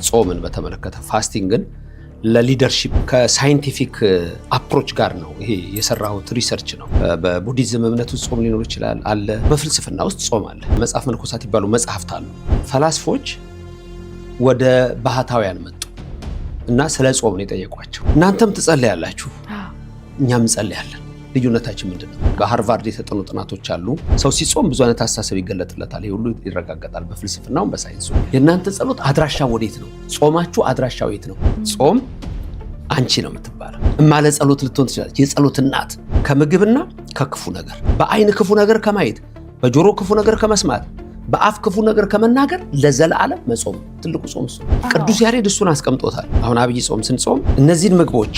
ጾምን በተመለከተ ፋስቲንግን ለሊደርሺፕ ከሳይንቲፊክ አፕሮች ጋር ነው ይሄ የሰራሁት ሪሰርች ነው። በቡዲዝም እምነት ውስጥ ጾም ሊኖር ይችላል አለ። በፍልስፍና ውስጥ ጾም አለ። መጽሐፍ መነኮሳት ይባሉ መጽሐፍት አሉ። ፈላስፎች ወደ ባህታውያን መጡ እና ስለ ጾም ነው የጠየቋቸው። እናንተም ትጸልያላችሁ፣ እኛም እንጸልያለን። ልዩነታችን ምንድነው? በሃርቫርድ የተጠኑ ጥናቶች አሉ። ሰው ሲጾም ብዙ አይነት አስተሳሰብ ይገለጥለታል። ይሄ ሁሉ ይረጋገጣል በፍልስፍናውም በሳይንሱ። የእናንተ ጸሎት አድራሻ ወዴት ነው? ጾማችሁ አድራሻው የት ነው? ጾም አንቺ ነው የምትባለው። እማለ ጸሎት ልትሆን ትችላለች። የጸሎት እናት ከምግብና ከክፉ ነገር፣ በአይን ክፉ ነገር ከማየት፣ በጆሮ ክፉ ነገር ከመስማት፣ በአፍ ክፉ ነገር ከመናገር ለዘላለም መጾም ትልቁ ጾም እሱ። ቅዱስ ያሬድ እሱን አስቀምጦታል። አሁን አብይ ጾም ስንጾም እነዚህን ምግቦች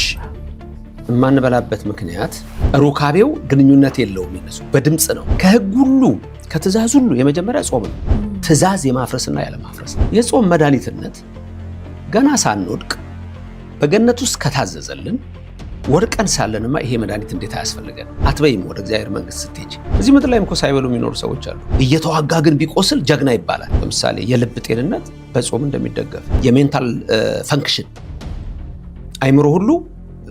የማንበላበት ምክንያት ሩካቤው ግንኙነት የለውም። ይነሱ በድምጽ ነው። ከህግ ሁሉ ከትእዛዝ ሁሉ የመጀመሪያ ጾም ነው። ትእዛዝ የማፍረስና ያለማፍረስ የጾም መድኃኒትነት ገና ሳንወድቅ በገነት ውስጥ ከታዘዘልን ወድቀን ሳለንማ ይሄ መድኃኒት እንዴት አያስፈልገን? አትበይም ወደ እግዚአብሔር መንግስት ስትሄጂ። እዚህ ምድር ላይም እኮ ሳይበሉ የሚኖሩ ሰዎች አሉ። እየተዋጋ ግን ቢቆስል ጀግና ይባላል። ለምሳሌ የልብ ጤንነት በጾም እንደሚደገፍ፣ የሜንታል ፈንክሽን አይምሮ ሁሉ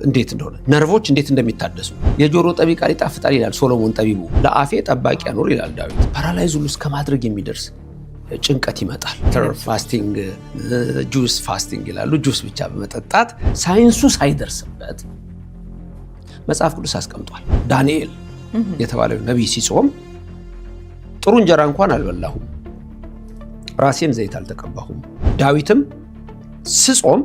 እንዴት እንደሆነ፣ ነርቮች እንዴት እንደሚታደሱ፣ የጆሮ ጠቢ ቃል ይጣፍጣል ይላል ሶሎሞን ጠቢቡ። ለአፌ ጠባቂ ያኖር ይላል ዳዊት። ፓራላይዝ ሁሉ እስከ ማድረግ የሚደርስ ጭንቀት ይመጣል። ፋስቲንግ፣ ጁስ ፋስቲንግ ይላሉ። ጁስ ብቻ በመጠጣት ሳይንሱ ሳይደርስበት መጽሐፍ ቅዱስ አስቀምጧል። ዳንኤል የተባለው ነቢይ ሲጾም ጥሩ እንጀራ እንኳን አልበላሁም፣ ራሴን ዘይት አልተቀባሁም። ዳዊትም ስጾም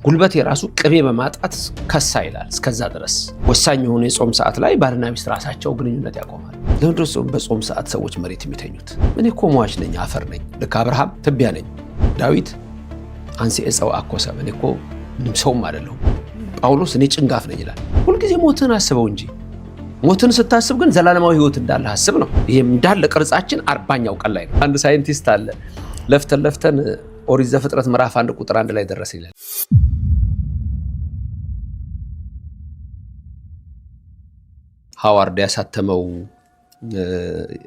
ጉልበት የራሱ ቅቤ በማጣት ከሳ ይላል። እስከዛ ድረስ ወሳኝ የሆነ የጾም ሰዓት ላይ ባልና ሚስት ራሳቸው ግንኙነት ያቆማል። ለምንድን ነው በጾም ሰዓት ሰዎች መሬት የሚተኙት? እኔ እኮ ሟች ነኝ፣ አፈር ነኝ። ልክ አብርሃም ትቢያ ነኝ። ዳዊት አንሴ ዕፀው አኮሰብ፣ እኔ እኮ ምንም ሰውም አይደለሁም። ጳውሎስ እኔ ጭንጋፍ ነኝ ይላል። ሁልጊዜ ሞትን አስበው እንጂ ሞትን ስታስብ ግን ዘላለማዊ ህይወት እንዳለ አስብ ነው። ይሄም እንዳለ ቅርጻችን 40ኛው ቀን ላይ ነው። አንድ ሳይንቲስት አለ ለፍተን ኦሪት ዘፍጥረት ምዕራፍ 1 ቁጥር 1 ላይ ደረሰ ይላል። ሃዋርድ ያሳተመው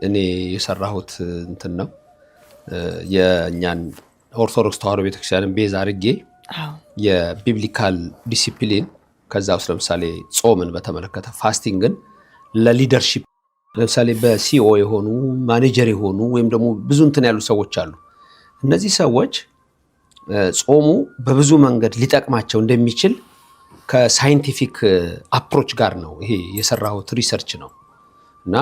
እኔ የሰራሁት እንትን ነው። የእኛን ኦርቶዶክስ ተዋህዶ ቤተክርስቲያንን ቤዝ አድርጌ የቢብሊካል ዲሲፕሊን ከዛ ውስጥ ለምሳሌ ጾምን በተመለከተ ፋስቲንግን ለሊደርሺፕ ለምሳሌ በሲኦ የሆኑ ማኔጀር የሆኑ ወይም ደግሞ ብዙ እንትን ያሉ ሰዎች አሉ። እነዚህ ሰዎች ጾሙ በብዙ መንገድ ሊጠቅማቸው እንደሚችል ከሳይንቲፊክ አፕሮች ጋር ነው ይሄ የሰራሁት ሪሰርች ነው። እና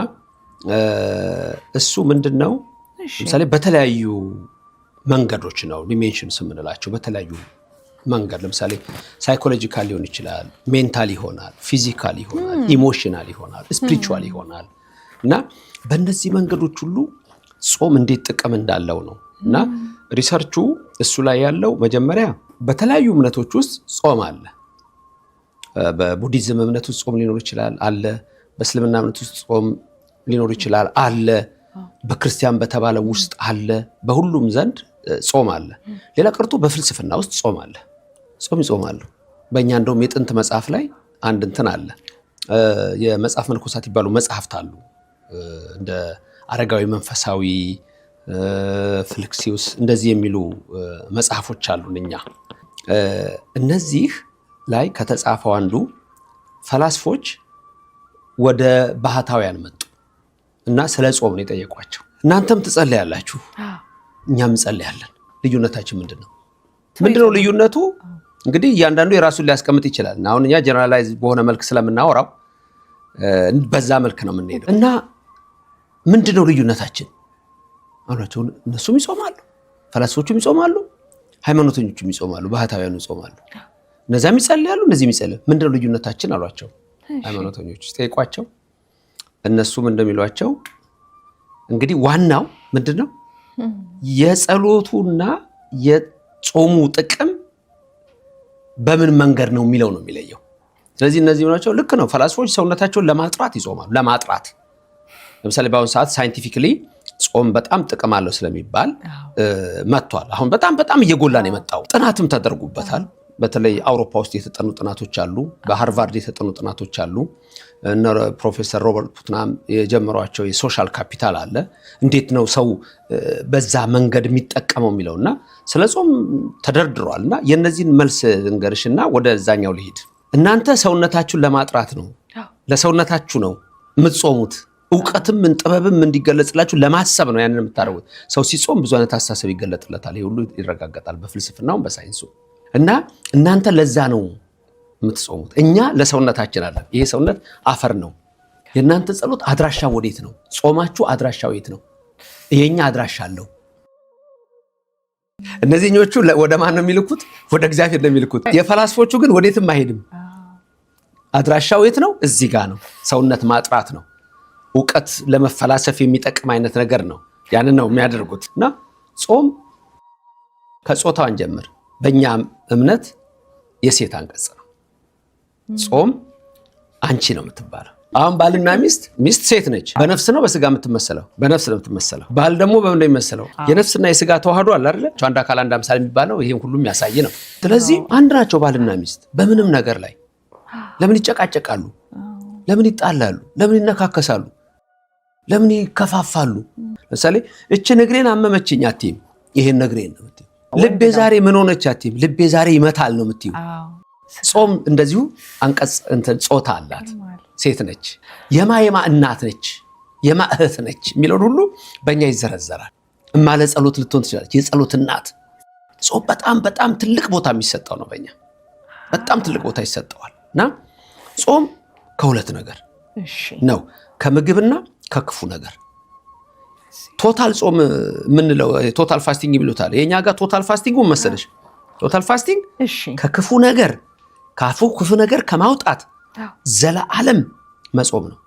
እሱ ምንድነው ለምሳሌ በተለያዩ መንገዶች ነው ዲሜንሽንስ የምንላቸው። በተለያዩ መንገድ ለምሳሌ ሳይኮሎጂካል ሊሆን ይችላል፣ ሜንታል ይሆናል፣ ፊዚካል ይሆናል፣ ኢሞሽናል ይሆናል፣ ስፒሪቹዋል ይሆናል። እና በእነዚህ መንገዶች ሁሉ ጾም እንዴት ጥቅም እንዳለው ነው። እና ሪሰርቹ እሱ ላይ ያለው መጀመሪያ በተለያዩ እምነቶች ውስጥ ጾም አለ። በቡዲዝም እምነት ውስጥ ጾም ሊኖር ይችላል አለ። በእስልምና እምነት ውስጥ ጾም ሊኖር ይችላል አለ። በክርስቲያን በተባለው ውስጥ አለ። በሁሉም ዘንድ ጾም አለ። ሌላ ቀርቶ በፍልስፍና ውስጥ ጾም አለ። ጾም ይጾማሉ። በእኛ እንደውም የጥንት መጽሐፍ ላይ አንድ እንትን አለ። የመጽሐፍ መነኮሳት ይባሉ መጽሐፍት አሉ። እንደ አረጋዊ መንፈሳዊ፣ ፍልክሲዩስ እንደዚህ የሚሉ መጽሐፎች አሉን እኛ። እነዚህ ላይ ከተጻፈው አንዱ ፈላስፎች ወደ ባህታውያን መጡ እና ስለ ጾም ነው የጠየቋቸው። እናንተም ትጸልያላችሁ፣ እኛም እንጸልያለን። ልዩነታችን ምንድነው? ምንድነው ልዩነቱ? እንግዲህ እያንዳንዱ የራሱን ሊያስቀምጥ ይችላል። አሁን እኛ ጀነራላይዝ በሆነ መልክ ስለምናወራው በዛ መልክ ነው የምንሄደው። እና ምንድነው ልዩነታችን አሏቸው። እነሱም ይጾማሉ፣ ፈላስፎቹም ይጾማሉ፣ ሃይማኖተኞቹም ይጾማሉ፣ ባህታውያኑ ይጾማሉ። እነዚያም ይጸልያሉ፣ እነዚህም ይጸልያሉ። ምንድነው ልዩነታችን አሏቸው። ሃይማኖተኞች ጠይቋቸው። እነሱም እንደሚሏቸው እንግዲህ ዋናው ምንድነው የጸሎቱና የጾሙ ጥቅም በምን መንገድ ነው የሚለው ነው የሚለየው። ስለዚህ እነዚህ ናቸው። ልክ ነው። ፈላስፎች ሰውነታቸውን ለማጥራት ይጾማሉ። ለማጥራት ለምሳሌ በአሁኑ ሰዓት ሳይንቲፊክሊ ጾም በጣም ጥቅም አለው ስለሚባል መጥቷል። አሁን በጣም እየጎላ ነው የመጣው። ጥናትም ተደርጉበታል። በተለይ አውሮፓ ውስጥ የተጠኑ ጥናቶች አሉ። በሃርቫርድ የተጠኑ ጥናቶች አሉ። እነ ፕሮፌሰር ሮበርት ፑትናም የጀመሯቸው የሶሻል ካፒታል አለ። እንዴት ነው ሰው በዛ መንገድ የሚጠቀመው የሚለውና ስለ ጾም ተደርድሯልና የነዚህን መልስ እንገርሽና ወደዛኛው ልሂድ። እናንተ ሰውነታችሁን ለማጥራት ነው፣ ለሰውነታችሁ ነው የምትጾሙት። ዕውቀትም ጥበብም እንዲገለጽላችሁ ለማሰብ ነው ያንን የምታደርጉት። ሰው ሲጾም ብዙ አይነት አስተሳሰብ ይገለጥለታል። ይሄ ሁሉ ይረጋገጣል በፍልስፍናውም በሳይንሱ። እና እናንተ ለዛ ነው የምትጾሙት። እኛ ለሰውነታችን አለ። ይሄ ሰውነት አፈር ነው። የእናንተ ጸሎት አድራሻ ወዴት ነው? ጾማችሁ አድራሻው የት ነው? ይሄኛ አድራሻ አለው። እነዚህኞቹ ወደ ማን ነው የሚልኩት? ወደ እግዚአብሔር ነው የሚልኩት። የፈላስፎቹ ግን ወዴትም አይሄድም። አድራሻው የት ነው? እዚህ ጋር ነው። ሰውነት ማጥራት ነው። ዕውቀት ለመፈላሰፍ የሚጠቅም አይነት ነገር ነው። ያንን ነው የሚያደርጉት። እና ጾም ከጾታን ጀምር በእኛ እምነት የሴት አንቀጽ ነው። ጾም አንቺ ነው የምትባለው። አሁን ባልና ሚስት ሴት ነች። በነፍስ ነው በስጋ የምትመሰለው? በነፍስ ነው የምትመሰለው። ባል ደግሞ በምን ነው የሚመሰለው? የነፍስና የስጋ ተዋህዶ አለ አይደል? አንድ አካል አንድ አምሳል የሚባለው ይሄን ሁሉ የሚያሳይ ነው። ስለዚህ አንድ ናቸው ባልና ሚስት በምንም ነገር ላይ። ለምን ይጨቃጨቃሉ? ለምን ይጣላሉ? ለምን ይነካከሳሉ? ለምን ይከፋፋሉ? ለምሳሌ እቺ እግሬን አመመችኝ አትይም፣ ይሄን እግሬን ነው የምትይው። ልቤ ዛሬ ምን ሆነች አትይም፣ ልቤ ዛሬ ይመታል ነው የምትይው። ጾም እንደዚሁ አንቀጽ ጾታ አላት። ሴት ነች። የማ እናት ነች፣ የማ እህት ነች የሚለውን ሁሉ በእኛ ይዘረዘራል። እማለ ጸሎት ልትሆን ትችላለች፣ የጸሎት እናት። ጾም በጣም በጣም ትልቅ ቦታ የሚሰጠው ነው። በእኛ በጣም ትልቅ ቦታ ይሰጠዋል። እና ጾም ከሁለት ነገር ነው፣ ከምግብና ከክፉ ነገር። ቶታል ጾም ምንለው ቶታል ፋስቲንግ ይብሉታል። የኛ ጋር ቶታል ፋስቲንግ መሰለሽ? ቶታል ፋስቲንግ ከክፉ ነገር ክፉ ነገር ከማውጣት ዘለዓለም መጾም ነው።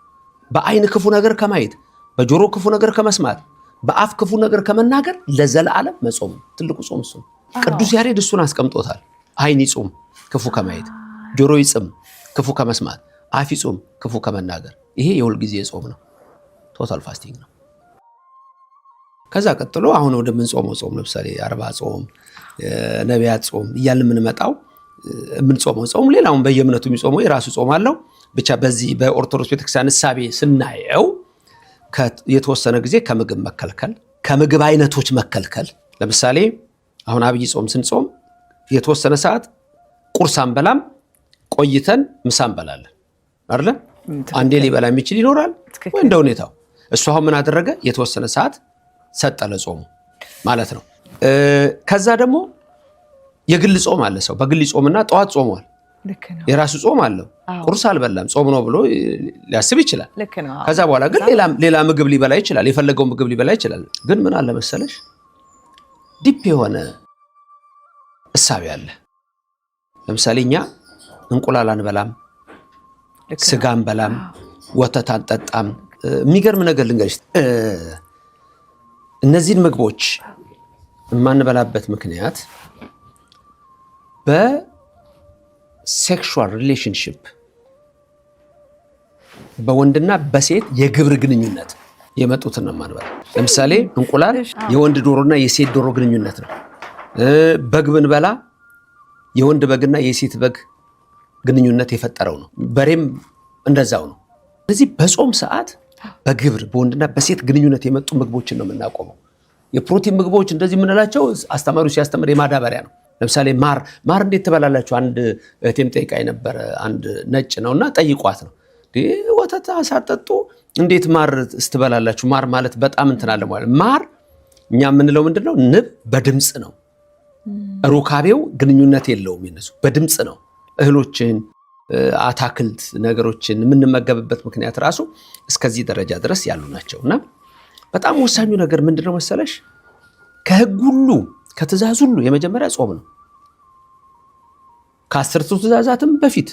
በአይን ክፉ ነገር ከማየት፣ በጆሮ ክፉ ነገር ከመስማት፣ በአፍ ክፉ ነገር ከመናገር ለዘለዓለም መጾም ነው። ትልቁ ጾም እሱ ነው። ቅዱስ ያሬድ እሱን አስቀምጦታል። አይን ይጾም ክፉ ከማየት፣ ጆሮ ይጾም ክፉ ከመስማት፣ አፍ ይጾም ክፉ ከመናገር። ይሄ የሁል ጊዜ ጾም ነው። ቶታል ፋስቲንግ ነው። ከዛ ቀጥሎ አሁን ወደምንጾመው ጾም ለምሳሌ አርባ ጾም፣ ነቢያት ጾም እያልን የምንመጣው የምንጾመው ጾም ሌላውን በየእምነቱ የሚጾመው የራሱ ጾም አለው። ብቻ በዚህ በኦርቶዶክስ ቤተክርስቲያን እሳቤ ስናየው የተወሰነ ጊዜ ከምግብ መከልከል፣ ከምግብ አይነቶች መከልከል። ለምሳሌ አሁን አብይ ጾም ስንጾም የተወሰነ ሰዓት ቁርስ አንበላም፣ ቆይተን ምሳ እንበላለን አይደል? አንዴ ሊበላ የሚችል ይኖራል ወይ እንደ ሁኔታው። እሱ አሁን ምን አደረገ? የተወሰነ ሰዓት ሰጠለ ጾሙ ማለት ነው። ከዛ ደግሞ የግል ጾም አለ። ሰው በግል ጾምና ጠዋት ጾሟል፣ የራሱ ጾም አለው። ቁርስ አልበላም ጾም ነው ብሎ ሊያስብ ይችላል። ከዛ በኋላ ግን ሌላ ምግብ ሊበላ ይችላል፣ የፈለገው ምግብ ሊበላ ይችላል። ግን ምን አለ መሰለሽ ዲፕ የሆነ እሳቤ አለ። ለምሳሌ እኛ እንቁላል አንበላም፣ ስጋ አንበላም፣ ወተት አንጠጣም። የሚገርም ነገር ልንገርሽ፣ እነዚህን ምግቦች የማንበላበት ምክንያት በሴክሹዋል ሪሌሽንሽፕ በወንድና በሴት የግብር ግንኙነት የመጡትን ነው የማንበላ። ለምሳሌ እንቁላል የወንድ ዶሮና የሴት ዶሮ ግንኙነት ነው። በግ ብንበላ የወንድ በግና የሴት በግ ግንኙነት የፈጠረው ነው። በሬም እንደዛው ነው። ስለዚህ በጾም ሰዓት በግብር በወንድና በሴት ግንኙነት የመጡ ምግቦችን ነው የምናቆመው። የፕሮቲን ምግቦች እንደዚህ የምንላቸው አስተማሪው ሲያስተምር የማዳበሪያ ነው። ለምሳሌ ማር እንዴት ትበላላችሁ? አንድ እህቴም ጠይቃኝ ነበረ። አንድ ነጭ ነውና ጠይቋት ነው ወተት አሳጠጡ እንዴት ማር ስትበላላችሁ? ማር ማለት በጣም እንትን አለ ማለት። ማር እኛ የምንለው ምንድነው? ንብ በድምፅ ነው። ሩካቤው ግንኙነት የለውም። የነሱ በድምፅ ነው። እህሎችን አታክልት ነገሮችን የምንመገብበት ምክንያት ራሱ እስከዚህ ደረጃ ድረስ ያሉ ናቸውና በጣም ወሳኙ ነገር ምንድነው መሰለሽ? ከህግ ሁሉ ከትእዛዝ ሁሉ የመጀመሪያ ጾም ነው። ከአስርቱ ትእዛዛትም በፊት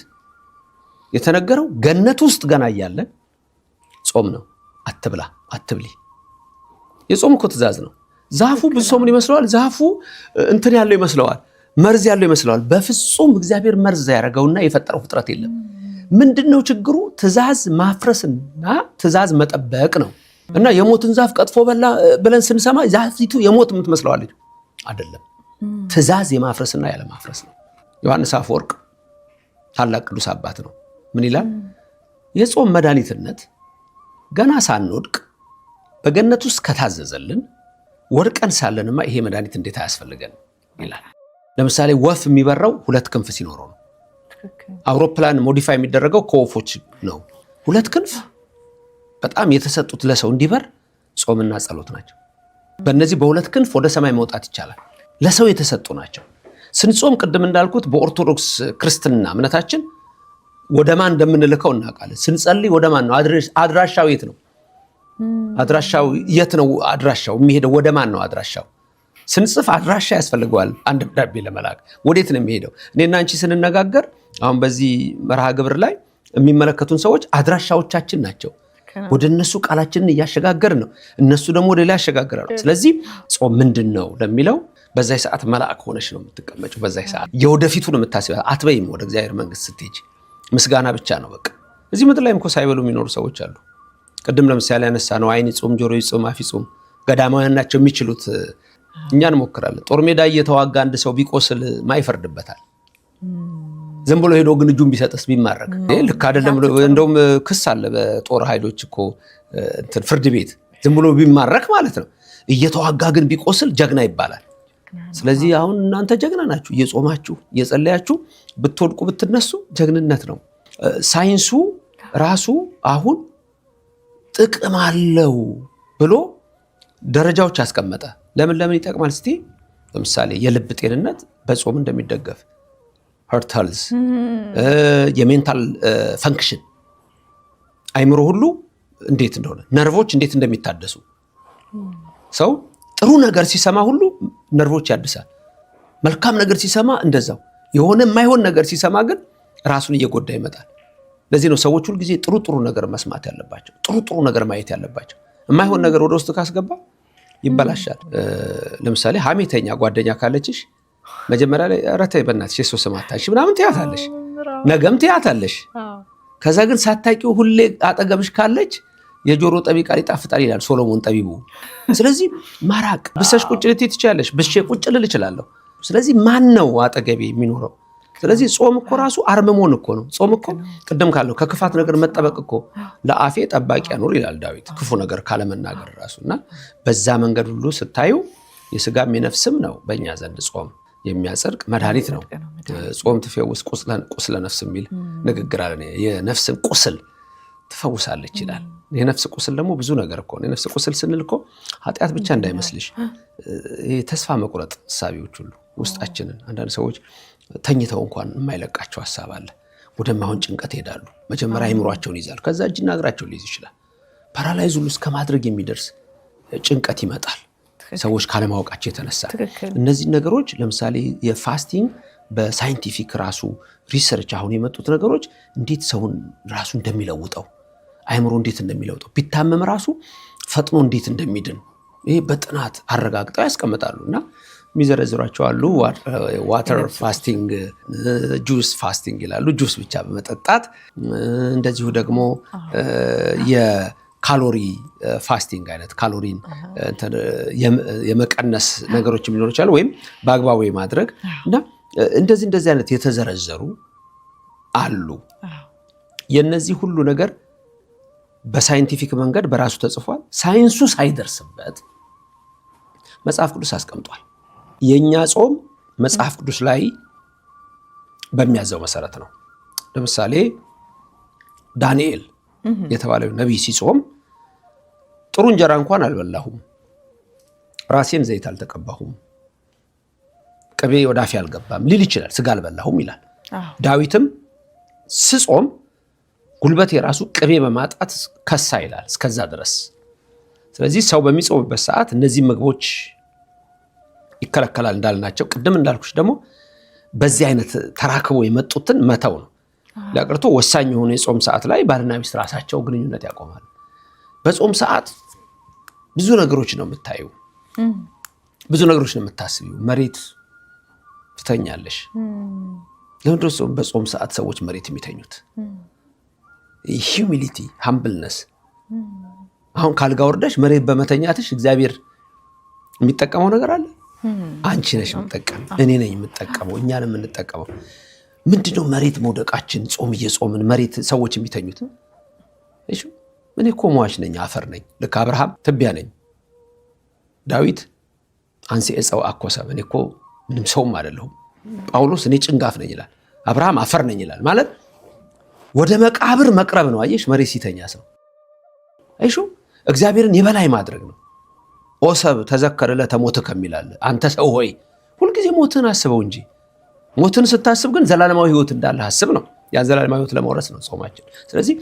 የተነገረው ገነት ውስጥ ገና እያለን ጾም ነው። አትብላ አትብሊ። የጾም እኮ ትእዛዝ ነው። ዛፉ ብዙ ሰው ምን ይመስለዋል? ዛፉ እንትን ያለው ይመስለዋል፣ መርዝ ያለው ይመስለዋል። በፍጹም እግዚአብሔር መርዝ ያደረገውና የፈጠረው ፍጥረት የለም። ምንድነው ችግሩ? ትእዛዝ ማፍረስና ትእዛዝ መጠበቅ ነው። እና የሞትን ዛፍ ቀጥፎ በላ ብለን ስንሰማ ዛፊቱ የሞት የምትመስለዋለች አይደለም። ትእዛዝ የማፍረስና ያለ ማፍረስ ነው። ዮሐንስ አፈወርቅ ታላቅ ቅዱስ አባት ነው። ምን ይላል? የጾም መድኃኒትነት ገና ሳንወድቅ በገነት ውስጥ ከታዘዘልን ወድቀን ሳለንማ ይሄ መድኃኒት እንዴት አያስፈልገን ይላል። ለምሳሌ ወፍ የሚበራው 2 ክንፍ ሲኖረው ነው። አውሮፕላን ሞዲፋይ የሚደረገው ከወፎች ነው። 2 ክንፍ በጣም የተሰጡት ለሰው እንዲበር ጾምና ጸሎት ናቸው። በእነዚህ በ2 ክንፍ ወደ ሰማይ መውጣት ይቻላል። ለሰው የተሰጡ ናቸው። ስንጾም ቅድም እንዳልኩት በኦርቶዶክስ ክርስትና እምነታችን ወደ ማን እንደምንልከው እናውቃለን። ስንጸልይ ወደ ማን ነው? አድራሻው የት ነው? አድራሻው የት ነው? አድራሻው የሚሄደው ወደ ማን ነው? አድራሻው ስንጽፍ አድራሻ ያስፈልገዋል። አንድ ደብዳቤ ለመላክ ወዴት ነው የሚሄደው? እኔና አንቺ ስንነጋገር አሁን በዚህ መርሃ ግብር ላይ የሚመለከቱን ሰዎች አድራሻዎቻችን ናቸው። ወደ እነሱ ቃላችንን እያሸጋገር ነው፣ እነሱ ደግሞ ወደ ላይ ያሸጋግራሉ። ስለዚህ ጾም ምንድን ነው ለሚለው በዛ ሰዓት መልአክ ሆነሽ ነው የምትቀመጪው። በዛ ሰዓት የወደፊቱን የምታስቢው አትበይም። ወደ እግዚአብሔር መንግስት ስትሄጂ ምስጋና ብቻ ነው በቃ። እዚህ ምድር ላይም እኮ ሳይበሉ የሚኖሩ ሰዎች አሉ። ቅድም ለምሳሌ ያነሳ ነው ዓይን ይጾም፣ ጆሮ ይጾም፣ አፍ ይጾም። ገዳማውያን ናቸው የሚችሉት። እኛ እንሞክራለን። ጦር ሜዳ እየተዋጋ አንድ ሰው ቢቆስል ማይፈርድበታል? ዝም ብሎ ሄዶ ግን እጁን ቢሰጥስ ቢማረክ ልክ አይደለም። እንደውም ክስ አለ በጦር ኃይሎች እኮ ፍርድ ቤት ዝም ብሎ ቢማረክ ማለት ነው። እየተዋጋ ግን ቢቆስል ጀግና ይባላል። ስለዚህ አሁን እናንተ ጀግና ናችሁ፣ እየጾማችሁ እየጸለያችሁ ብትወድቁ ብትነሱ ጀግንነት ነው። ሳይንሱ ራሱ አሁን ጥቅም አለው ብሎ ደረጃዎች ያስቀመጠ። ለምን ይጠቅማል እስቲ? ለምሳሌ የልብ ጤንነት በጾም እንደሚደገፍ፣ heart health፣ የሜንታል ፈንክሽን አይምሮ ሁሉ እንዴት እንደሆነ፣ ነርቮች እንዴት እንደሚታደሱ። ሰው ጥሩ ነገር ሲሰማ ሁሉ ነርቮች ያድሳል። መልካም ነገር ሲሰማ እንደዛው። የሆነ የማይሆን ነገር ሲሰማ ግን ራሱን እየጎዳ ይመጣል። ለዚህ ነው ሰዎች ሁሉ ጊዜ ጥሩ ነገር መስማት ያለባቸው፣ ጥሩ ነገር ማየት ያለባቸው። የማይሆን ነገር ወደ ውስጥ ካስገባ ይበላሻል። ለምሳሌ ሐሜተኛ ጓደኛ ካለችሽ መጀመሪያ ላይ ኧረ ተይ በእናትሽ የሰው ስም አታንሺ ምናምን ትያታለሽ፣ ነገም ትያታለሽ። ከዛ ግን ሳታውቂው ሁሌ አጠገብሽ ካለች የጆሮ ጠቢ ቃል ይጣፍጣል ይላል ሶሎሞን ጠቢቡ። ስለዚህ ማራቅ ብሰሽ ቁጭ ልትይ ትችያለሽ፣ ብሼ ቁጭ ልል እችላለሁ። ስለዚህ ማን ነው አጠገቤ የሚኖረው? ስለዚህ ጾም እኮ ራሱ አርምሞን እኮ ነው። ጾም እኮ ቅድም ካለው ከክፋት ነገር መጠበቅ እኮ ለአፌ ጠባቂ ያኖር ይላል ዳዊት፣ ክፉ ነገር ካለመናገር ራሱና በዛ መንገድ ሁሉ ስታዩ የስጋም የነፍስም ነው በእኛ ዘንድ ጾም የሚያጸድቅ መድኃኒት ነው። ጾም ትፈውስ ቁስለ ነፍስ የሚል ንግግር አለ። የነፍስን ቁስል ትፈውሳለች ይላል። የነፍስ ቁስል ደግሞ ብዙ ነገር እኮ ነው። የነፍስ ቁስል ስንል እኮ ኃጢአት ብቻ እንዳይመስልሽ፣ ተስፋ መቁረጥ ሀሳቢዎች ሁሉ ውስጣችንን። አንዳንድ ሰዎች ተኝተው እንኳን የማይለቃቸው ሀሳብ አለ። ወደማይሆን ጭንቀት ይሄዳሉ። መጀመሪያ አይምሯቸውን ይዛሉ፣ ከዛ እጅና እግራቸውን ሊይዝ ይችላል። ፓራላይዝ ሁሉ እስከ ማድረግ የሚደርስ ጭንቀት ይመጣል ሰዎች ካለማወቃቸው የተነሳ። እነዚህ ነገሮች ለምሳሌ የፋስቲንግ በሳይንቲፊክ ራሱ ሪሰርች አሁን የመጡት ነገሮች እንዴት ሰውን ራሱ እንደሚለውጠው፣ አይምሮ እንዴት እንደሚለውጠው፣ ቢታመም ራሱ ፈጥኖ እንዴት እንደሚድን ይሄ በጥናት አረጋግጠው ያስቀምጣሉ። እና የሚዘረዝሯቸው አሉ። ዋተር ፋስቲንግ፣ ጁስ ፋስቲንግ ይላሉ። ጁስ ብቻ በመጠጣት እንደዚሁ ደግሞ የካሎሪ ፋስቲንግ አይነት ካሎሪን የመቀነስ ነገሮች ሊኖሩ ይችላሉ፣ ወይም በአግባቡ ማድረግ እና እንደዚህ አይነት የተዘረዘሩ አሉ። የነዚህ ሁሉ ነገር በሳይንቲፊክ መንገድ በራሱ ተጽፏል። ሳይንሱ ሳይደርስበት መጽሐፍ ቅዱስ አስቀምጧል። የኛ ጾም መጽሐፍ ቅዱስ ላይ በሚያዘው መሰረት ነው። ለምሳሌ ዳንኤል የተባለው ነቢይ ሲጾም ጥሩ እንጀራ እንኳን አልበላሁም፣ ራሴን ዘይት አልተቀባሁም፣ ቅቤ ወደ አፌ አልገባም ሊል ይችላል። ስጋ አልበላሁም ይላል። ዳዊትም ስጾም ጉልበቴ የራሱ ቅቤ በማጣት ከሳ ይላል፣ እስከዛ ድረስ። ስለዚህ ሰው በሚጾምበት ሰዓት እነዚህ ምግቦች ይከለከላል እንዳልናቸው፣ ቅድም እንዳልኩሽ ደግሞ በዚህ አይነት ተራክቦ የመጡትን መተው ነው። ለቅርቶ ወሳኝ የሆነ የጾም ሰዓት ላይ ባልና ሚስት ራሳቸው ግንኙነት ያቆማሉ። በጾም ሰዓት ብዙ ነገሮች ነው የምታዩ፣ ብዙ ነገሮች ነው የምታስቢው። መሬት ትተኛለሽ። ለምንድን ነው በጾም ሰዓት ሰዎች መሬት የሚተኙት? ሂዩሚሊቲ፣ ሃምብልነስ። አሁን ካልጋ ወርደሽ መሬት በመተኛትሽ እግዚአብሔር የሚጠቀመው ነገር አለ? አንቺ ነሽ የምትጠቀመው እኔ ነኝ የምትጠቀመው እኛን የምንጠቀመው ምንድነው መሬት መውደቃችን ጾም እየጾምን መሬት ሰዎች የሚተኙት እሺ እኔ እኮ ሟች ነኝ አፈር ነኝ ልክ አብርሃም ትቢያ ነኝ ዳዊት አንሲ እፀው አኮሰብ እኔ እኮ ምንም ሰውም አይደለሁም ጳውሎስ እኔ ጭንጋፍ ነኝ ይላል አብርሃም አፈር ነኝ ይላል ማለት ወደ መቃብር መቅረብ ነው አየሽ መሬት ሲተኛ ሰው አይሹ እግዚአብሔርን የበላይ ማድረግ ነው ኦሰብ ተዘከረ ለተሞተ ከሚላል አንተ ሰው ሆይ ሁሉ ጊዜ ሞትን አስበው እንጂ ሞትን ስታስብ ግን ዘላለማዊ ህይወት እንዳለ አስብ ነው ያ ዘላለማዊ ህይወት ለመውረስ ነው ጾማችን ስለዚህ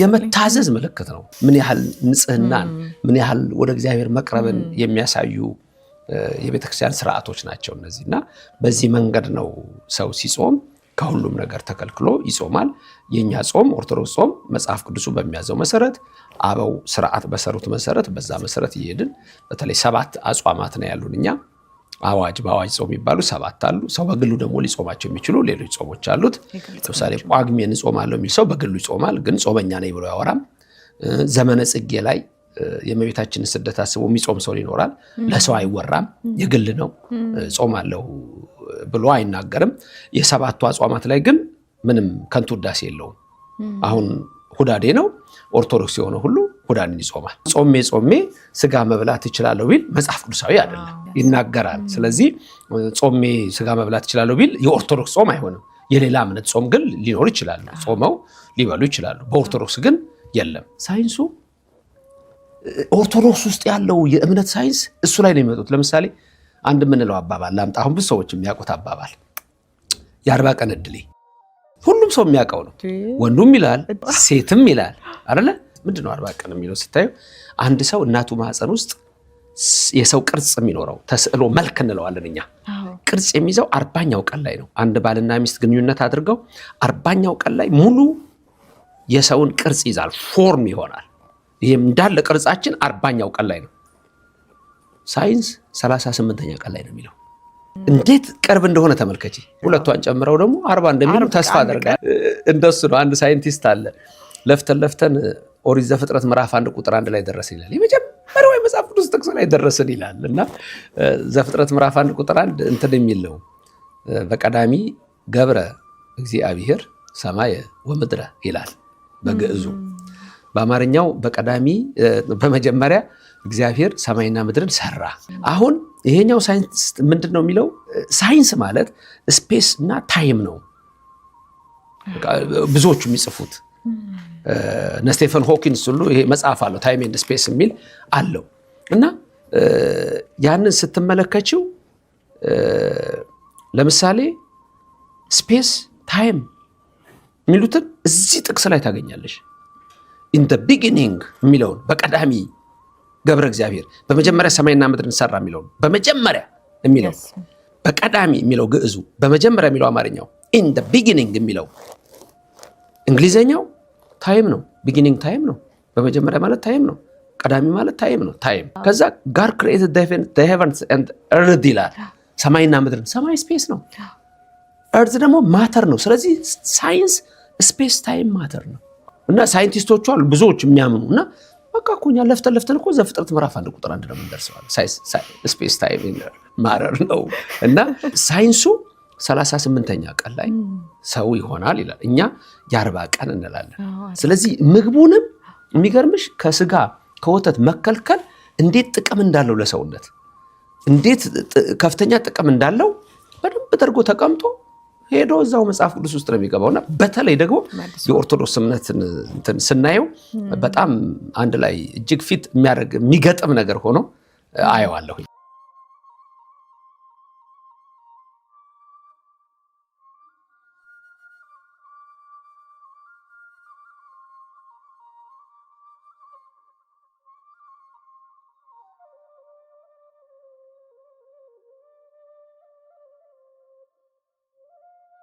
የመታዘዝ ምልክት ነው ምን ያህል ንጽህናን ምን ያህል ወደ እግዚአብሔር መቅረብን የሚያሳዩ የቤተክርስቲያን ስርዓቶች ናቸው እነዚህና በዚህ መንገድ ነው ሰው ሲጾም ከሁሉም ነገር ተከልክሎ ይጾማል የኛ ጾም ኦርቶዶክስ ጾም መጽሐፍ ቅዱሱ በሚያዘው መሰረት አበው ስርዓት በሰሩት መሰረት በዛ መሰረት ይሄድን በተለይ 7 አጽዋማት ነው ያሉንኛ አዋጅ በአዋጅ ጾም ይባሉ 7 አሉ ሰው በግሉ ደግሞ ሊጾማቸው የሚችሉ ሌሎች ጾሞች አሉት ለምሳሌ ጳጉሜን ጾማለሁ የሚል ሰው በግሉ ይጾማል ግን ጾመኛ ነኝ ብሎ ያወራም ዘመነ ጽጌ ላይ የመቤታችንን ስደት አስቦ የሚጾም ሰው ይኖራል ለሰው አይወራም የግል ነው ጾማለሁ ብሎ አይናገርም የ7ቱ አጽዋማት ላይ ግን ምንም ከንቱ ውዳሴ የለውም አሁን ሁዳዴ ነው ኦርቶዶክስ የሆነ ሁሉ ሁዳዴን ይጾማል ጾሜ ስጋ መብላት ይችላል ቢል መጽሐፍ ቅዱሳዊ አይደለም ይናገራል ስለዚህ ጾሜ ስጋ መብላት ይችላል ቢል የኦርቶዶክስ ጾም አይሆንም የሌላ እምነት ጾም ግን ሊኖር ይችላል ጾመው ሊበሉ ይችላሉ በኦርቶዶክስ ግን የለም ሳይንሱ ኦርቶዶክስ ውስጥ ያለው የእምነት ሳይንስ እሱ ላይ ነው የሚመጡት ለምሳሌ አንድ ምንለው አባባል ላምጣ አሁን ብዙ ሰዎች የሚያውቁት አባባል የ40 ቀን እድሌ ሁሉም ሰው የሚያውቀው ነው ወንዱም ይላል ሴትም ይላል አይደለ ምንድነው 40 ቀን የሚለው ሲታዩ አንድ ሰው እናቱ ማህፀን ውስጥ የሰው ቅርጽ የሚኖረው ተስዕሎ መልክ እንለዋለን እኛ ቅርጽ የሚይዘው 40ኛው ቀን ላይ ነው አንድ ባልና ሚስት ግንኙነት አድርገው 40ኛው ቀን ላይ ሙሉ የሰውን ቅርጽ ይዛል ፎርም ይሆናል ይሄም እንዳለ ቅርጻችን 40ኛው ቀን ላይ ነው ሳይንስ 38ኛ ቀን ላይ ነው የሚለው እንዴት ቅርብ እንደሆነ ተመልከቺ ሁለቷን ጨምረው ደግሞ 40 እንደሚሉ ተስፋ አደርጋለሁ እንደሱ ነው አንድ ሳይንቲስት አለ ለፍተን ኦሪት ዘፍጥረት ምዕራፍ 1 ቁጥር 1 ላይ ደረሰ ይላል የመጀመሪያው የመጽሐፍ ቅዱስ ጥቅስ ላይ ደረሰን ይላል እና ዘፍጥረት ምዕራፍ 1 ቁጥር 1 እንትን የሚል ነው በቀዳሚ ገብረ እግዚአብሔር ሰማየ ወምድረ ይላል በግዕዙ በአማርኛው በቀዳሚ በመጀመሪያ እግዚአብሔር ሰማይና ምድርን ሰራ አሁን ይሄኛው ሳይንስ ምንድነው የሚለው ሳይንስ ማለት ስፔስ እና ታይም ነው ብዙዎቹ የሚጽፉት ስቴፈን ሆኪንስ ሁሉ ይሄ መጽሐፍ አለው ታይም ኤንድ ስፔስ የሚል አለው እና ያንን ስትመለከቺው ለምሳሌ ስፔስ ታይም የሚሉትን እዚህ ጥቅስ ላይ ታገኛለሽ in the beginning የሚለውን በቀዳሚ ገብረ እግዚአብሔር በመጀመሪያ ሰማይና ምድርን ሰራ የሚለውን በመጀመሪያ የሚለው በቀዳሚ የሚለው ግዕዙ በመጀመሪያ የሚለው አማርኛው in the beginning የሚለው እንግሊዘኛው ታይም ነው beginning ታይም ነው በመጀመሪያ ማለት ታይም ነው ቀዳሚ ማለት ታይም ነው ታይም ከዛ God created the heavens and earth ይላል ሰማይና ምድርን ሰማይ ስፔስ ነው earth ደግሞ ማተር ነው ስለዚህ ሳይንስ ስፔስ ታይም ማተር ነው እና ሳይንቲስቶቹ አሉ ብዙዎች የሚያምኑና በቃ ኮኛ ለፍተን እኮ ዘፍጥረት ምዕራፍ 1 ቁጥር 1 ነው እንደርሰዋል ስፔስ ታይም ማተር ነው እና ሳይንሱ 38ኛ ቀን ላይ ሰው ይሆናል ይላል እኛ የ40 ቀን እንላለን ስለዚህ ምግቡንም የሚገርምሽ ከስጋ ከወተት መከልከል እንዴት ጥቅም እንዳለው ለሰውነት እንዴት ከፍተኛ ጥቅም እንዳለው በደንብ ተደርጎ ተቀምጦ ሄዶ እዛው መጽሐፍ ቅዱስ ውስጥ ነው የሚገባውና በተለይ ደግሞ የኦርቶዶክስ እምነትን ስናየው በጣም አንድ ላይ እጅግ ፊት የሚያደርግ የሚገጥም ነገር ሆኖ አየዋለሁ